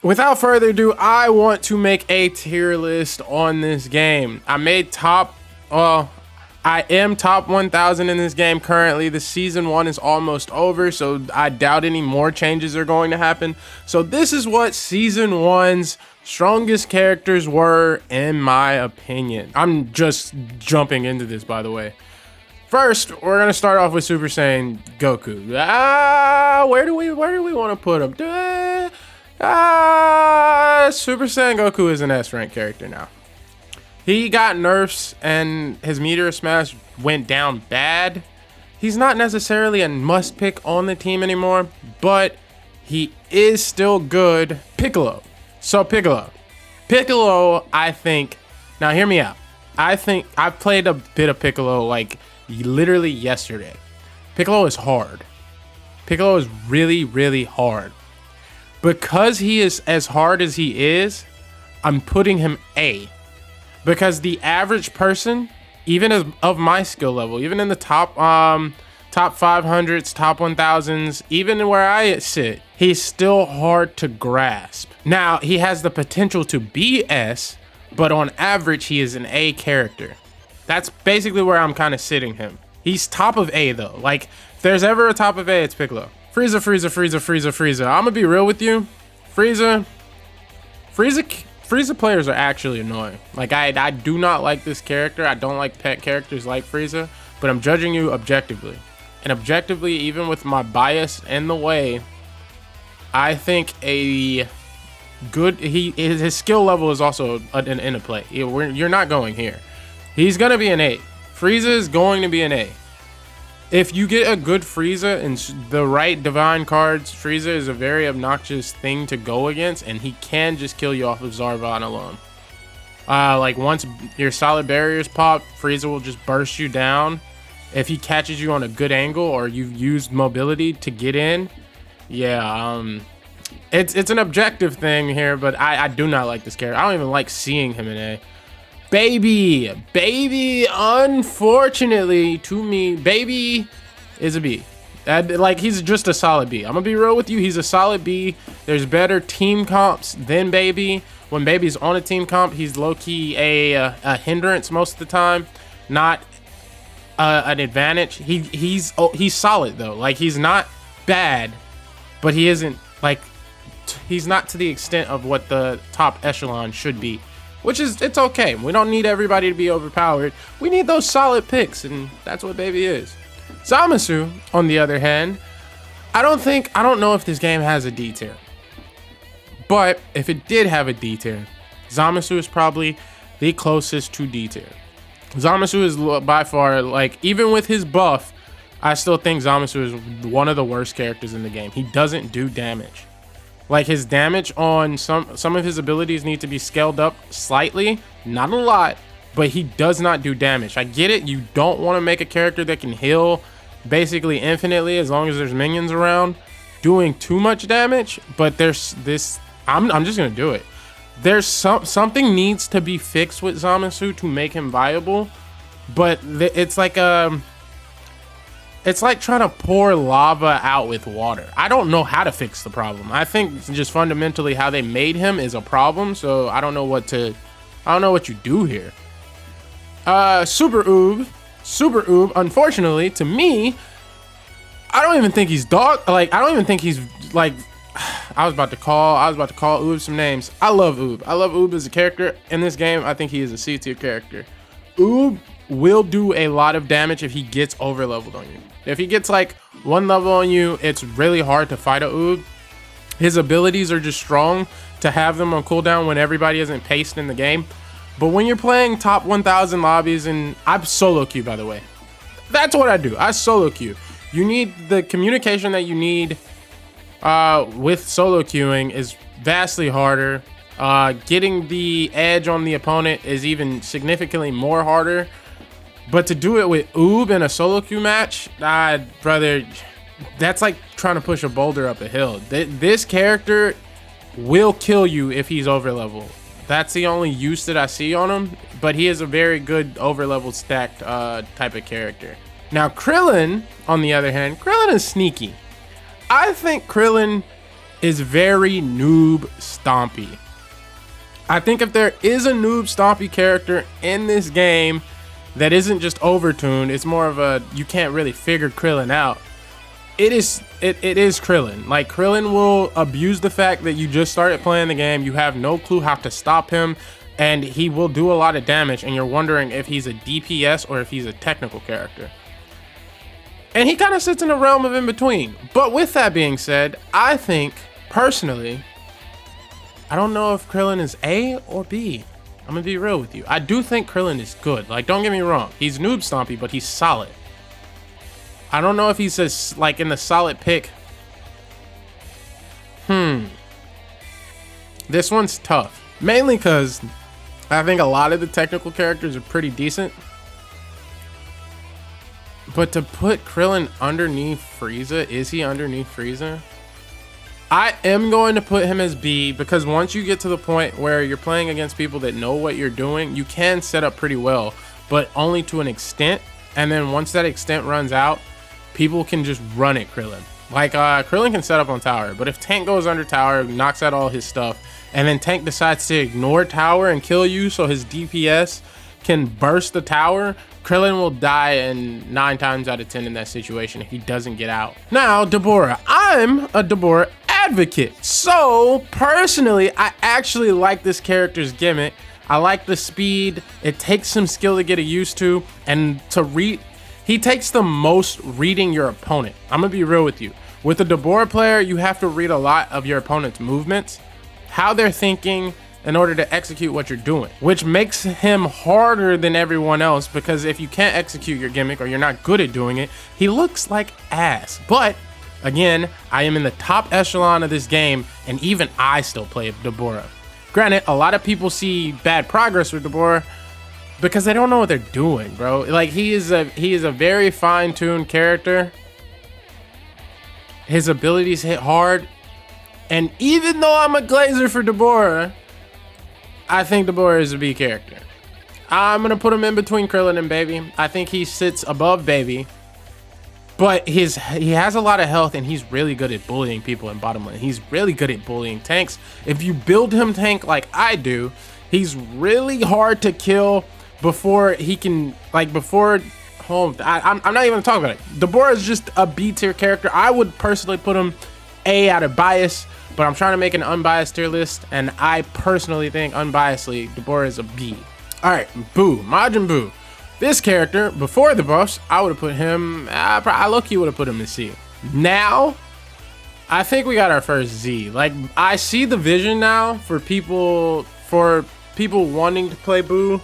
Without further ado, I want to make a tier list on this game. I made I am top 1000 in this game currently. The season 1 is almost over, so I doubt any more changes are going to happen. So this is what season 1's strongest characters were, in my opinion. I'm just jumping into this, by the way. First, we're gonna start off with Super Saiyan Goku. Where do we want to put him? Super Saiyan Goku is an S rank character now. He got nerfs and his meteor smash went down bad. He's not necessarily a must pick on the team anymore, but he is still good. Piccolo. So Piccolo, I think, now hear me out. I think I played a bit of Piccolo like literally yesterday. Piccolo is hard. Piccolo is really, really hard. Because he is as hard as he is, I'm putting him A. Because the average person, even of my skill level, even in the top 500s, top 1000s, even where I sit, he's still hard to grasp. Now, he has the potential to be S, but on average, he is an A character. That's basically where I'm kind of sitting him. He's top of A though. Like, if there's ever a top of A, it's Piccolo. Frieza. I'm gonna be real with you. Frieza players are actually annoying. Like, I do not like this character. I don't like pet characters like Frieza, but I'm judging you objectively. And objectively, even with my bias in the way, I think his skill level is also an interplay. You're not going here. He's gonna be an A. Frieza is going to be an A. If you get a good Frieza and the right divine cards, Frieza is a very obnoxious thing to go against, and he can just kill you off of Zarvan alone. Like, once your solid barriers pop, Frieza will just burst you down. If he catches you on a good angle or you've used mobility to get in, yeah, it's an objective thing here, but I do not like this character. I don't even like seeing him in A. Baby, unfortunately to me, Baby is a B. Like, he's just a solid B. I'm gonna be real with you, he's a solid B. There's better team comps than Baby. When Baby's on a team comp, he's low-key a hindrance most of the time, not an advantage. He's solid though. Like, he's not bad, but he isn't, like, he's not to the extent of what the top echelon should be. Which is, it's okay. We don't need everybody to be overpowered. We need those solid picks, and that's what Baby is. Zamasu, on the other hand, I don't know if this game has a D tier. But if it did have a D tier, Zamasu is probably the closest to D tier. Zamasu is by far, like, even with his buff, I still think Zamasu is one of the worst characters in the game. He doesn't do damage. Like, his damage on some of his abilities need to be scaled up slightly, not a lot, but he does not do damage. I get it, you don't want to make a character that can heal basically infinitely as long as there's minions around doing too much damage, but there's this, I'm just gonna do it. There's something needs to be fixed with Zamasu to make him viable, but it's like trying to pour lava out with water. I don't know how to fix the problem. I think just fundamentally how they made him is a problem. So I don't know what you do here. Super Oob, unfortunately, to me, I don't even think he's I don't even think he's like, I was about to call Oob some names. I love Oob as a character in this game. I think he is a C tier character. Oob will do a lot of damage if he gets over leveled on you. If he gets like one level on you, it's really hard to fight a Oob. His abilities are just strong to have them on cooldown when everybody isn't paced in the game. But when you're playing top 1000 lobbies, and I solo queue, by the way, that's what I do. I solo queue. You need the communication that you need with solo queuing is vastly harder. Getting the edge on the opponent is even significantly more harder. But to do it with Oob in a solo queue match, brother, that's like trying to push a boulder up a hill. This character will kill you if he's over level. That's the only use that I see on him, but he is a very good over level stacked type of character. Now Krillin, on the other hand, Krillin is sneaky. I think Krillin is very noob stompy. I think if there is a noob stompy character in this game that isn't just overtuned, it's more of a, you can't really figure Krillin out. It is Krillin. Like, Krillin will abuse the fact that you just started playing the game, you have no clue how to stop him, and he will do a lot of damage, and you're wondering if he's a DPS or if he's a technical character. And he kind of sits in the realm of in between. But with that being said, I think, personally, I don't know if Krillin is A or B. I'm gonna be real with you. I do think Krillin is good. Like, don't get me wrong. He's noob stompy, but he's solid. I don't know if he's just, like, in the solid pick. This one's tough. Mainly because I think a lot of the technical characters are pretty decent. But to put Krillin underneath Frieza, is he underneath Frieza? I am going to put him as B, because once you get to the point where you're playing against people that know what you're doing, you can set up pretty well, but only to an extent. And then once that extent runs out, people can just run at Krillin. Like, Krillin can set up on tower, but if Tank goes under tower, knocks out all his stuff, and then Tank decides to ignore tower and kill you so his DPS can burst the tower, Krillin will die in 9 times out of 10 in that situation if he doesn't get out. Now, Dabura. I'm a Dabura advocate. So, personally, I actually like this character's gimmick. I like the speed. It takes some skill to get used to, and to read. He takes the most reading your opponent. I'm gonna be real with you. With a Dabura player, you have to read a lot of your opponent's movements, how they're thinking, in order to execute what you're doing, which makes him harder than everyone else, because if you can't execute your gimmick or you're not good at doing it, he looks like ass. But again, I am in the top echelon of this game, and even I still play Dabura. Granted, a lot of people see bad progress with Dabura because they don't know what they're doing, bro. Like, he is a very fine-tuned character. His abilities hit hard, and even though I'm a glazer for Dabura, I think Dabura is a B character. I'm gonna put him in between Krillin and Baby. I think he sits above Baby, but he has a lot of health, and he's really good at bullying people in bottom lane. He's really good at bullying tanks. If you build him tank like I do, he's really hard to kill before he can, like, before home. I'm not even gonna talk about it. Dabura is just a B tier character. I would personally put him A out of bias, but I'm trying to make an unbiased tier list, and I personally think unbiasedly Dabura is a B. All right, Boo, Majin Buu. This character, before the buffs, I would have put him, I low-key would have put him in C. Now, I think we got our first Z. Like, I see the vision now for people wanting to play Boo,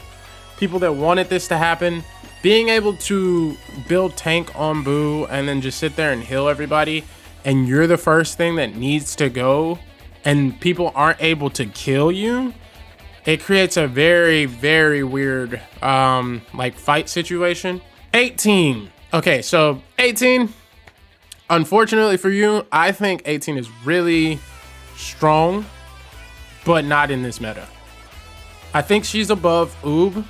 people that wanted this to happen. Being able to build tank on Boo and then just sit there and heal everybody, and you're the first thing that needs to go, and people aren't able to kill you, it creates a very, very weird, like, fight situation. 18. Okay, so 18, unfortunately for you, I think 18 is really strong, but not in this meta. I think she's above Oob.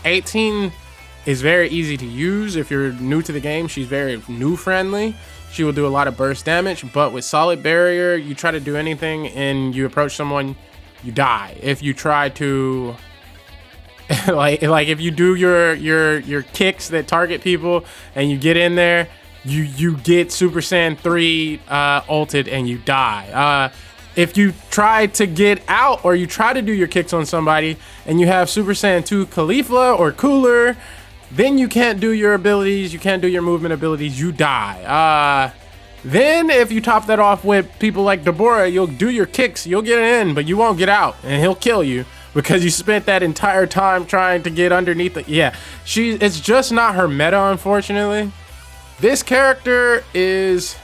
18 is very easy to use if you're new to the game. She's very new friendly. She will do a lot of burst damage, but with solid barrier, you try to do anything and you approach someone, you die. If you try to like if you do your kicks that target people and you get in there, you get Super Saiyan 3 ulted and you die. If you try to get out, or you try to do your kicks on somebody and you have Super Saiyan 2 Khalifa or Cooler, then you can't do your abilities, you can't do your movement abilities, you die. Then if you top that off with people like Dabura, you'll do your kicks, you'll get in, but you won't get out, and he'll kill you because you spent that entire time trying to get underneath the, yeah. It's just not her meta, unfortunately. This character is,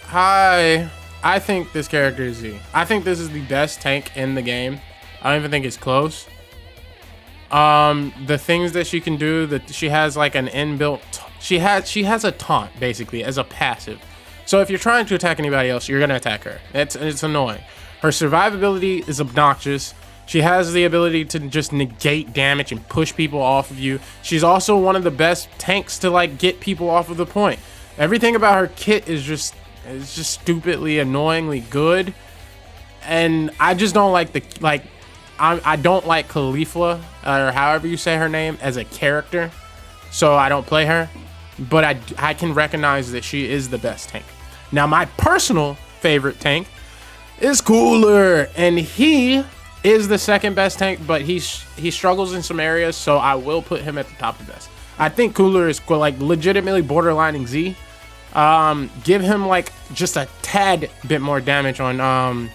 I think this character is Z. I think this is the best tank in the game. I don't even think it's close. The things that she can do, that she has like an inbuilt, she has a taunt basically as a passive. So if you're trying to attack anybody else, you're gonna attack her. It's annoying. Her survivability is obnoxious. She has the ability to just negate damage and push people off of you. She's also one of the best tanks to, like, get people off of the point. Everything about her kit is just It's just stupidly, annoyingly good. And I just don't like I don't like Khalifa, or however you say her name, as a character. So I don't play her. But I can recognize that she is the best tank. Now, my personal favorite tank is Cooler, and he is the second best tank, but he struggles in some areas, so I will put him at the top of the best. I think Cooler is like legitimately borderlining Z. Give him like just a tad bit more damage on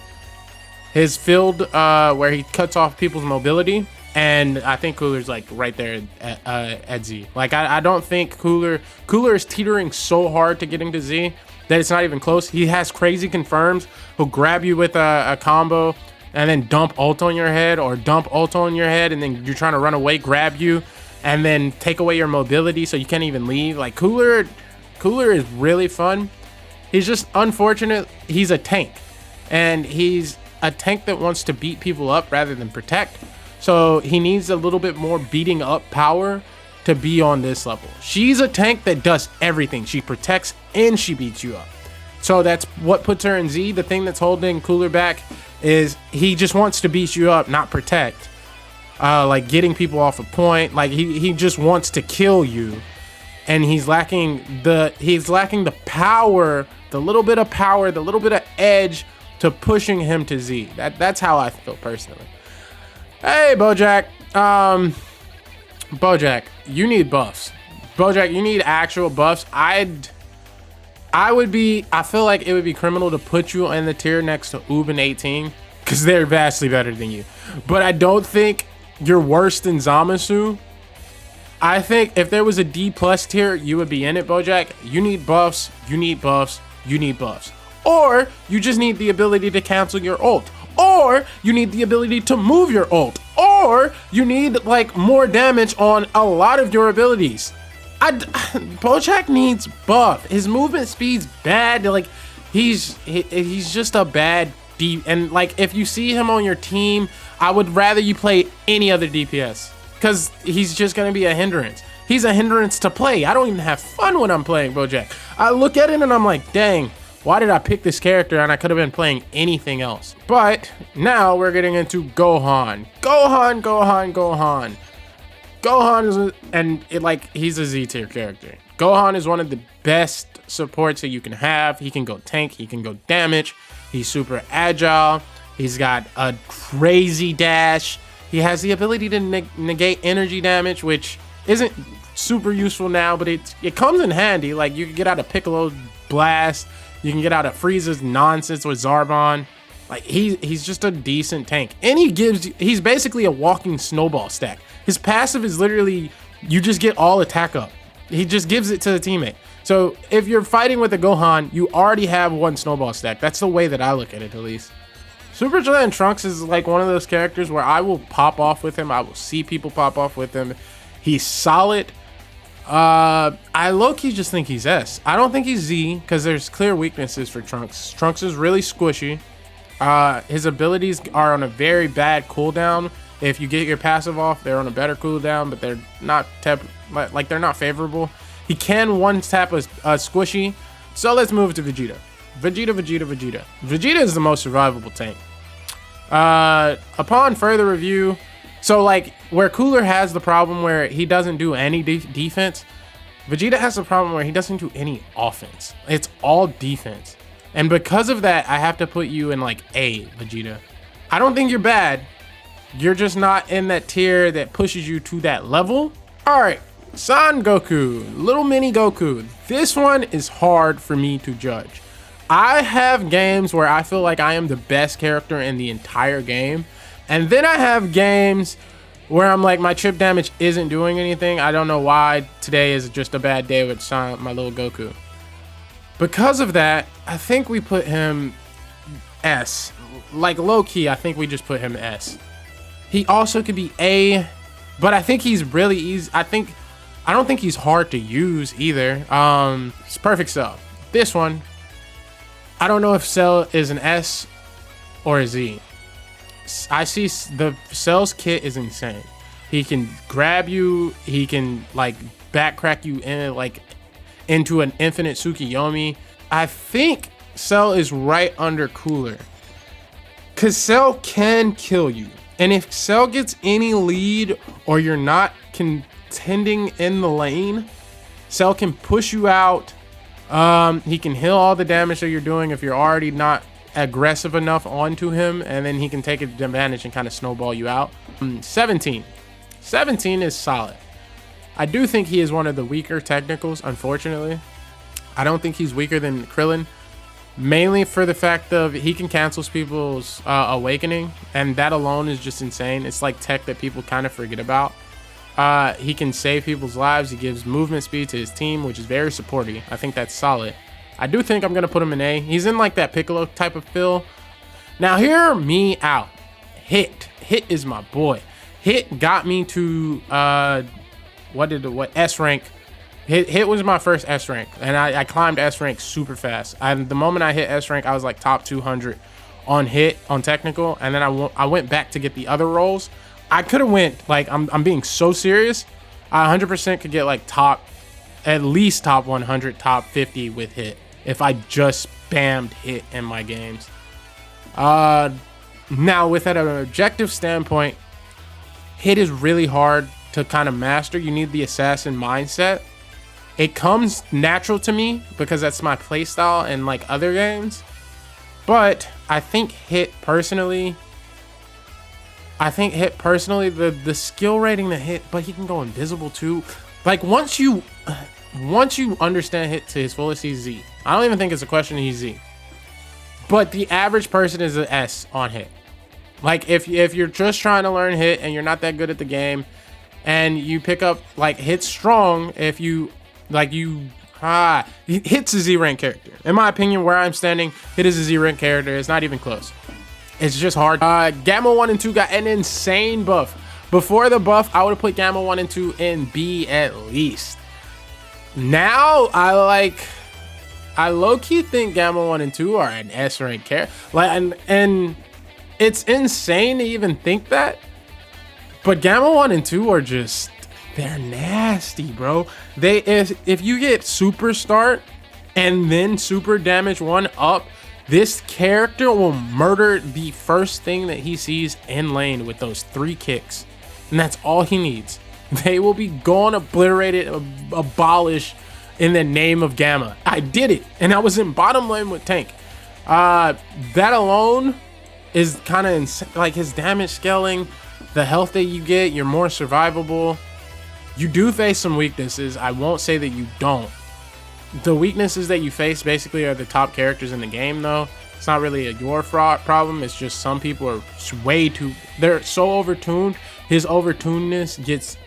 his field where he cuts off people's mobility, and I think Cooler's like right there at Z. Like I don't think Cooler is teetering so hard to getting to Z that it's not even close. He has crazy confirms. He'll grab you with a combo and then dump ult on your head, or dump ult on your head and then you're trying to run away, grab you, and then take away your mobility so you can't even leave. Like Cooler is really fun. He's just unfortunate. He's a tank, and he's a tank that wants to beat people up rather than protect. So he needs a little bit more beating up power to be on this level. She's a tank that does everything. She protects and she beats you up. So that's what puts her in Z. The thing that's holding Cooler back is he just wants to beat you up, not protect. Like getting people off a point. Like he just wants to kill you. And he's lacking the power, the little bit of power, the little bit of edge to pushing him to Z. That's how I feel personally. Hey, Bojack. Bojack, you need buffs. Bojack, you need actual buffs. I feel like it would be criminal to put you in the tier next to Oob and 18 because they're vastly better than you. But I don't think you're worse than Zamasu. I think if there was a D+ tier, you would be in it, Bojack. You need buffs, you need buffs, you need buffs. Or you just need the ability to cancel your ult. Or you need the ability to move your ult. Or you need like more damage on a lot of your abilities. Bojack needs buff. His movement speed's bad. Like he's just a bad D. And like if you see him on your team, I would rather you play any other DPS because he's just gonna be a hindrance. He's a hindrance to play. I don't even have fun when I'm playing Bojack. I look at it and I'm like, dang, why did I pick this character and I could have been playing anything else? But now we're getting into Gohan. Gohan is he's a Z tier character. Gohan is one of the best supports that you can have. He can go tank, he can go damage. He's super agile. He's got a crazy dash. He has the ability to negate energy damage, which isn't super useful now, but it comes in handy. Like you can get out of Piccolo's blast. You can get out of Frieza's nonsense with Zarbon. Like he's just a decent tank. And he's basically a walking snowball stack. His passive is literally, you just get all attack up. He just gives it to the teammate. So if you're fighting with a Gohan, you already have one snowball stack. That's the way that I look at it, at least. Super Saiyan Trunks is like one of those characters where I will pop off with him. I will see people pop off with him. He's solid. I low-key just think he's S. I don't think he's Z because there's clear weaknesses for Trunks. Trunks is really squishy. His abilities are on a very bad cooldown. If you get your passive off, they're on a better cooldown, but they're not they're not favorable. He can one-tap a squishy. So let's move to Vegeta. Vegeta is the most survivable tank. Upon further review, so like where Cooler has the problem where he doesn't do any defense, Vegeta has the problem where he doesn't do any offense. It's all defense. And because of that, I have to put you in like A, Vegeta. I don't think you're bad. You're just not in that tier that pushes you to that level. All right, Son Goku, little mini Goku. This one is hard for me to judge. I have games where I feel like I am the best character in the entire game. And then I have games where I'm like, my chip damage isn't doing anything. I don't know why today is just a bad day with my little Goku. Because of that, I think we put him S. Like low-key, I think we just put him S. He also could be A, but I think he's really easy. I don't think he's hard to use either. It's perfect Cell. This one, I don't know if Cell is an S or a Z. I see the Cell's kit is insane. He can grab you. He can like back crack you in like into an infinite Tsukiyomi. I think Cell is right under Cooler. Cause Cell can kill you. And if Cell gets any lead or you're not contending in the lane, Cell can push you out. He can heal all the damage that you're doing if you're already not aggressive enough onto him, and then he can take advantage and kind of snowball you out. 17 is solid. I do think he is one of the weaker technicals, unfortunately. I don't think he's weaker than Krillin, mainly for the fact of he can cancel people's awakening, and that alone is just insane. It's like tech that people kind of forget about. He can save people's lives. He gives movement speed to his team, which is very supportive. I think that's solid. I do think I'm going to put him in A. He's in like that Piccolo type of feel. Now hear me out. Hit is my boy. Hit got me to what S rank. Hit was my first S rank, and I climbed S rank super fast. The moment I hit S rank, I was like top 200 on hit on technical, and then I went back to get the other roles. I could have went, like, I'm being so serious, I 100% could get like at least top 100, top 50 with hit if I just spammed hit in my games. Now with an objective standpoint, hit is really hard to kind of master. You need the assassin mindset. It comes natural to me because that's my playstyle in like other games. But I think hit personally, the skill rating to hit, but he can go invisible too. Like once you understand hit to his fullest, he's Z. I don't even think it's a question he's Z. But the average person is an S on hit. Like if you're just trying to learn hit and you're not that good at the game, and you pick up like hit strong, if you like hit's a Z rank character. In my opinion, where I'm standing, hit is a Z rank character. It's not even close. It's just hard. Gamma 1 and 2 got an insane buff. Before the buff, I would have put Gamma 1 and 2 in B at least. Now I low-key think Gamma 1 and 2 are an S rank character. Like and it's insane to even think that. But Gamma 1 and 2 are just, they're nasty, bro. If you get super start and then super damage 1 up, this character will murder the first thing that he sees in lane with those 3 kicks. And that's all he needs. They will be gone, obliterated, abolished in the name of Gamma. I did it, and I was in bottom lane with tank. That alone is kind of insane. Like his damage scaling, the health that you get, you're more survivable. You do face some weaknesses. I won't say that you don't. The weaknesses that you face basically are the top characters in the game, though. It's not really your problem. It's just some people are they're so overtuned. His overtunedness gets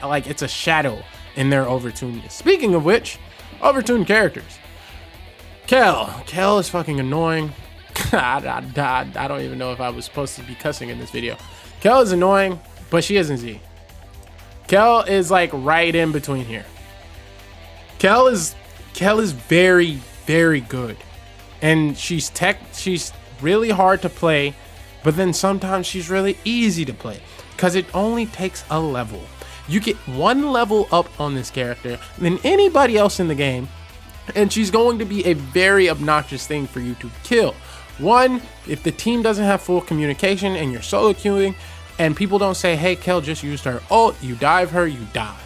like it's a shadow in their overtunedness. Speaking of which, overtuned characters. Kel is fucking annoying. I don't even know if I was supposed to be cussing in this video. Kel is annoying, but she isn't Z. Kel is like right in between here. Kel is very, very good. And she's really hard to play, but then sometimes she's really easy to play because it only takes a level. You get 1 level up on this character than anybody else in the game, and she's going to be a very obnoxious thing for you to kill. 1, if the team doesn't have full communication and you're solo queuing and people don't say, hey, Kel just used her ult, you dive her, you die.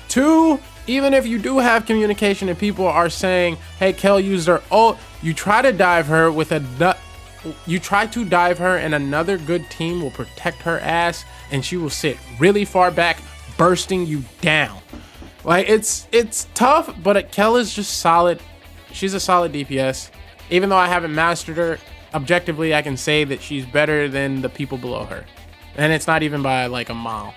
2, even if you do have communication and people are saying, hey, Kel used her ult, you try to dive her and another good team will protect her ass and she will sit really far back, bursting you down. Like it's tough, but Kel is just solid. She's a solid DPS. Even though I haven't mastered her, objectively I can say that she's better than the people below her. And it's not even by like a mile.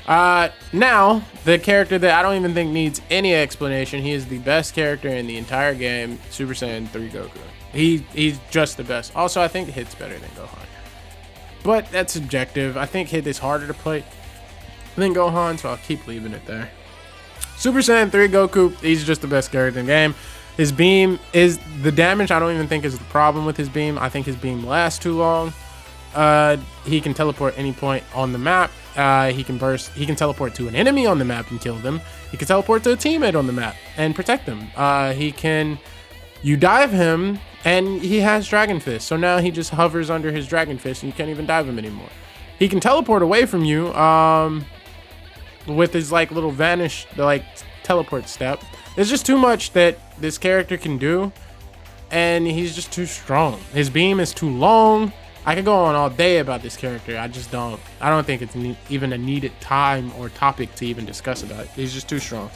Now, the character that I don't even think needs any explanation. He is the best character in the entire game, Super Saiyan 3 Goku. He's just the best. Also, I think Hit's better than Gohan. But that's subjective. I think Hit is harder to play than Gohan, so I'll keep leaving it there. Super Saiyan 3 Goku, he's just the best character in the game. His beam is the damage. I don't even think is the problem with his beam. I think his beam lasts too long. He can teleport any point on the map. He can burst. He can teleport to an enemy on the map and kill them. He can teleport to a teammate on the map and protect them. He can You dive him, and he has Dragon Fist. So now he just hovers under his Dragon Fist, and you can't even dive him anymore. He can teleport away from you with his like little vanish, like teleport step. There's just too much that this character can do, and he's just too strong. His beam is too long. I could go on all day about this character. I don't think it's even a needed time or topic to even discuss about it. He's just too strong.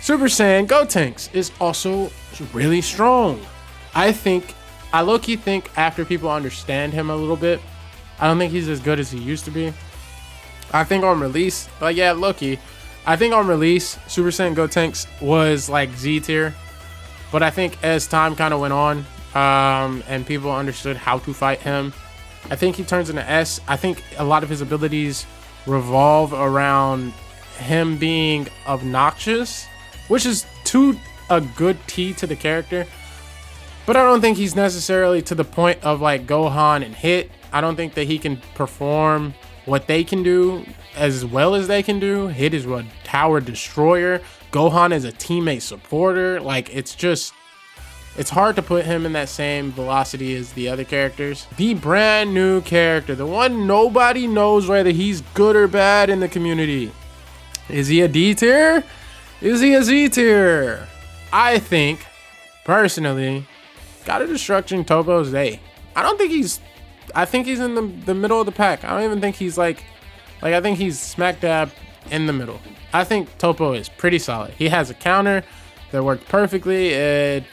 Super Saiyan Gotenks is also really strong. I low-key think after people understand him a little bit, I don't think he's as good as he used to be. I think on release, like yeah, low-key, I think on release, Super Saiyan Gotenks was like Z tier. But I think as time kind of went on, and people understood how to fight him, I think he turns into S. I think a lot of his abilities revolve around him being obnoxious, which is a good T to the character. But I don't think he's necessarily to the point of like Gohan and Hit. I don't think that he can perform what they can do as well as they can do. Hit is a tower destroyer. Gohan is a teammate supporter. Like it's hard to put him in that same velocity as the other characters. The brand new character, the one nobody knows whether he's good or bad in the community. Is he a D tier? Is he a Z tier? I think, personally, Gotta Destruction Topo's A. I think he's in the middle of the pack. I don't even think he's like I think he's smack dab in the middle. I think Topo is pretty solid. He has a counter that works perfectly. An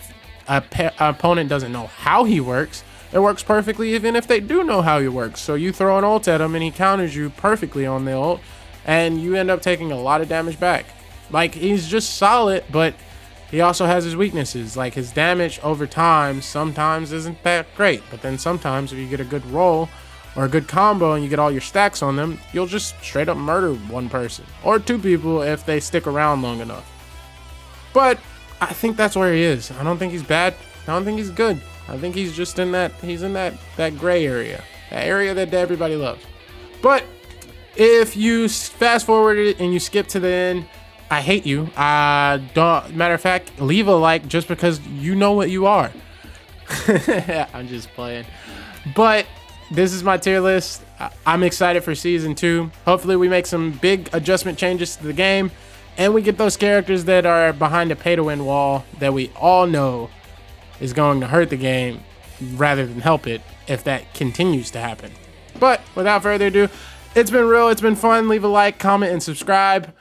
opponent doesn't know how he works. It works perfectly even if they do know how he works. So you throw an ult at him and he counters you perfectly on the ult, and you end up taking a lot of damage back. Like, he's just solid, but he also has his weaknesses. Like, his damage over time sometimes isn't that great, but then sometimes if you get a good roll or a good combo and you get all your stacks on them, you'll just straight up murder one person or two people if they stick around long enough. But I think that's where he is. I don't think he's bad. I don't think he's good. I think he's just in that gray area, that area that everybody loves. But if you fast forward it and you skip to the end, I hate you. Matter of fact, leave a like just because you know what you are. I'm just playing. But this is my tier list. I'm excited for season 2. Hopefully we make some big adjustment changes to the game, and we get those characters that are behind the pay-to-win wall that we all know is going to hurt the game rather than help it if that continues to happen. But without further ado, it's been real. It's been fun. Leave a like, comment, and subscribe.